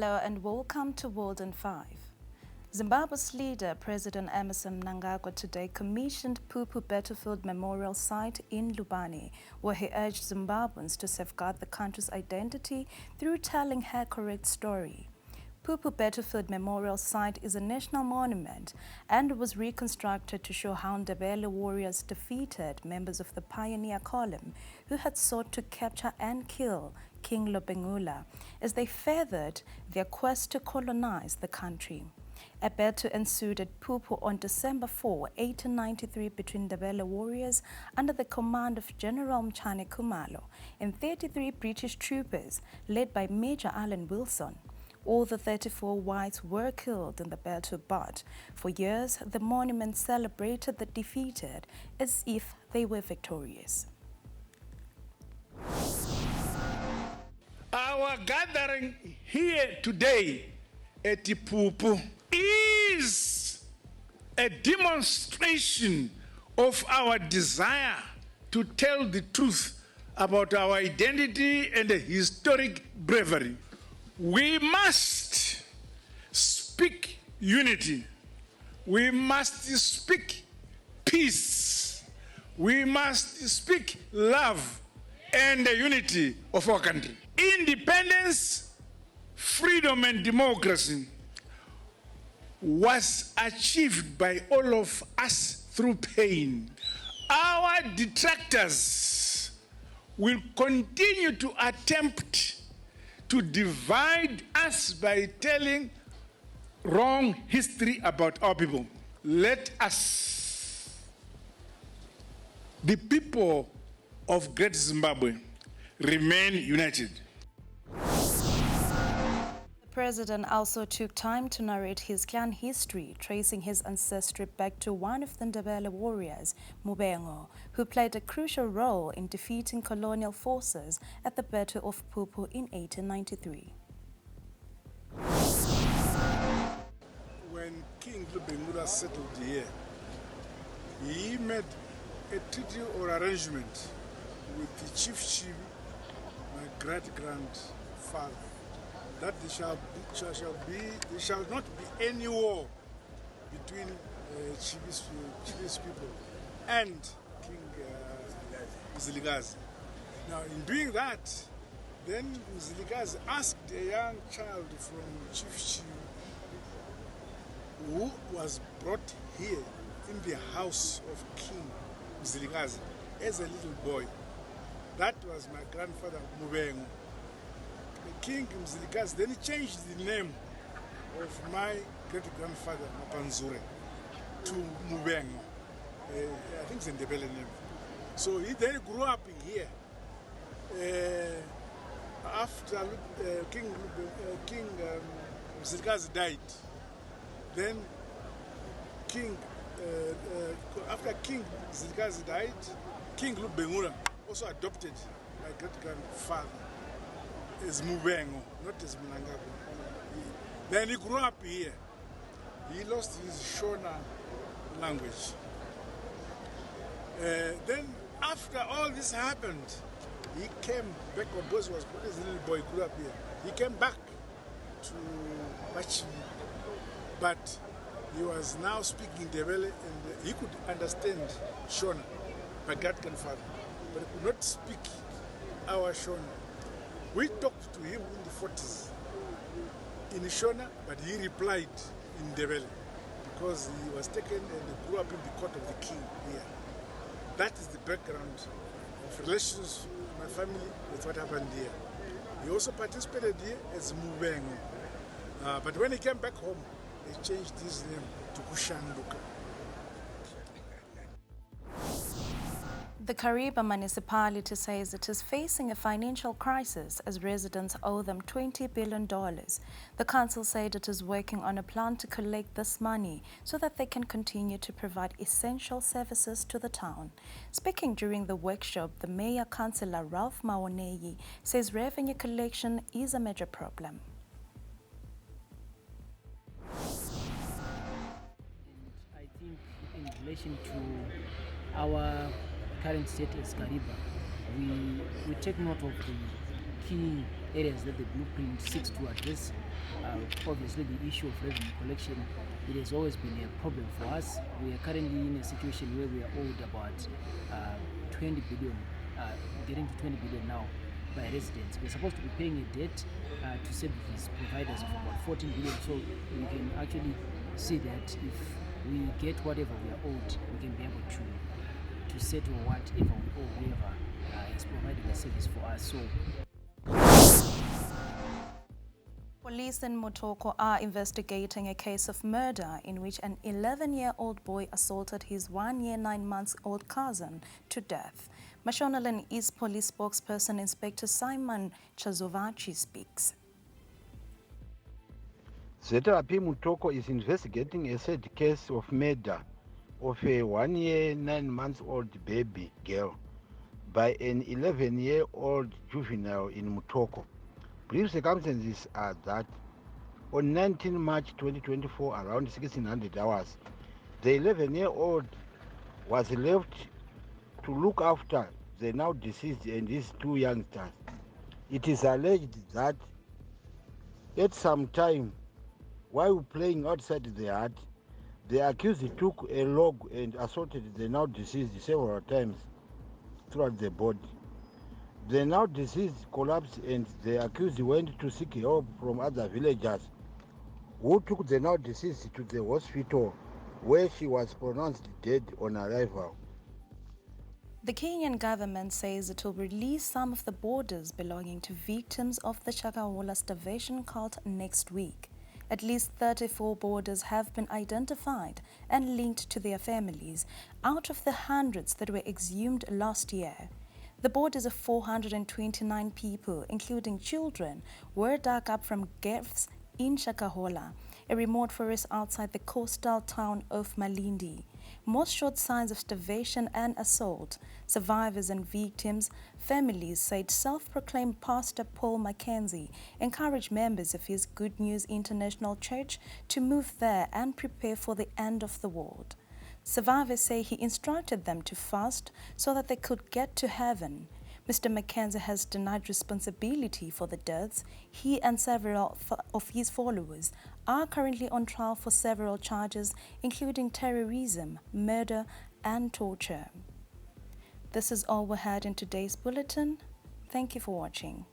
Hello and welcome to WorldIn5. Zimbabwe's leader, President Emmerson Mnangagwa, today commissioned Pupu Battlefield Memorial Site in Lubani, where he urged Zimbabweans to safeguard the country's identity through telling her correct story. Pupu Battlefield Memorial Site is a national monument and was reconstructed to show how Ndebele warriors defeated members of the pioneer column who had sought to capture and kill King Lobengula as they furthered their quest to colonize the country. A battle ensued at Pupu on December 4, 1893 between Ndebele warriors under the command of General Mchane Khumalo and 33 British troopers led by Major Allen Wilson. All the 34 whites were killed in the battle, but for years the monument celebrated the defeated as if they were victorious. Our gathering here today at Pupu is a demonstration of our desire to tell the truth about our identity and the historic bravery. We must speak unity. We must speak peace. We must speak love and the unity of our country. Independence, freedom and democracy was achieved by all of us through pain. Our detractors will continue to attempt to divide us by telling wrong history about our people. Let us, the people of Great Zimbabwe, remain united. The president also took time to narrate his clan history, tracing his ancestry back to one of the Ndebele warriors, Mubengo, who played a crucial role in defeating colonial forces at the Battle of Pupu in 1893. When King Lobengula settled here, he made a treaty or arrangement with the chief, my great-grandfather, that there shall not be any war between Chief's people and King Mzilikazi. Now, in doing that, then Mzilikazi asked a young child from Chief who was brought here in the house of King Mzilikazi as a little boy. That was my grandfather Mubengo. King Mzilikazi then he changed the name of my great-grandfather Mapanzure to Mubengo. I think it's a Ndebele name. So he then grew up here. After King Mzilikazi died, then after King Mzilikazi died, King Lobengula also adopted my great-grandfather as Mubengo, not as Mnangagwa. Then he grew up here. He lost his Shona language. Then after all this happened, he came back, because he was as a little boy, grew up here. He came back to Machi, but he was now speaking Ndebele and he could understand Shona, my great-grandfather, but he could not speak our Shona. We talked to him in the 40s in Shona, but he replied in Ndebele because he was taken and grew up in the court of the king here. That is the background of relations with my family with what happened here. He also participated here as Mubengo. But when he came back home, he changed his name to Kushanduka. The Kariba municipality says it is facing a financial crisis as residents owe them $20 billion. The council said it is working on a plan to collect this money so that they can continue to provide essential services to the town. Speaking during the workshop, the mayor councillor Ralph Maoneyi says revenue collection is a major problem. I think in relation to our current state as Kariba, we take note of the key areas that the blueprint seeks to address. Obviously, the issue of revenue collection, it has always been a problem for us. We are currently in a situation where we are owed about 20 billion, getting to 20 billion now by residents. We're supposed to be paying a debt to service providers of about 14 billion. So we can actually see that if we get whatever we are owed, we can be able to settle whatever we owe whoever is providing the service for us. So police in Mutoko are investigating a case of murder in which an 11-year-old boy assaulted his 1-year, 9-month-old cousin to death. Mashonaland East Police spokesperson Inspector Simon Chazovachi speaks. ZRP Mutoko is investigating a sad case of murder of a 1-year, 9-month-old baby girl by an 11-year-old juvenile in Mutoko. Brief circumstances are that on 19 March 2024, around 1600 hours, the 11-year-old was left to look after the now deceased and his 2 youngsters. It is alleged that at some time, while playing outside the hut, the accused took a log and assaulted the now deceased several times throughout the body. The now deceased collapsed and the accused went to seek help from other villagers who took the now deceased to the hospital where she was pronounced dead on arrival. The Kenyan government says it will release some of the borders belonging to victims of the Shakahola starvation cult next week. At least 34 borders have been identified and linked to their families out of the hundreds that were exhumed last year. The bodies of 429 people, including children, were dug up from graves in Shakahola, a remote forest outside the coastal town of Malindi. Most showed signs of starvation and assault. Survivors and victims' families said self-proclaimed Pastor Paul Mackenzie encouraged members of his Good News International Church to move there and prepare for the end of the world. Survivors say he instructed them to fast so that they could get to heaven. Mr. Mackenzie has denied responsibility for the deaths. He and several of his followers are currently on trial for several charges, including terrorism, murder, and torture. This is all we had in today's bulletin. Thank you for watching.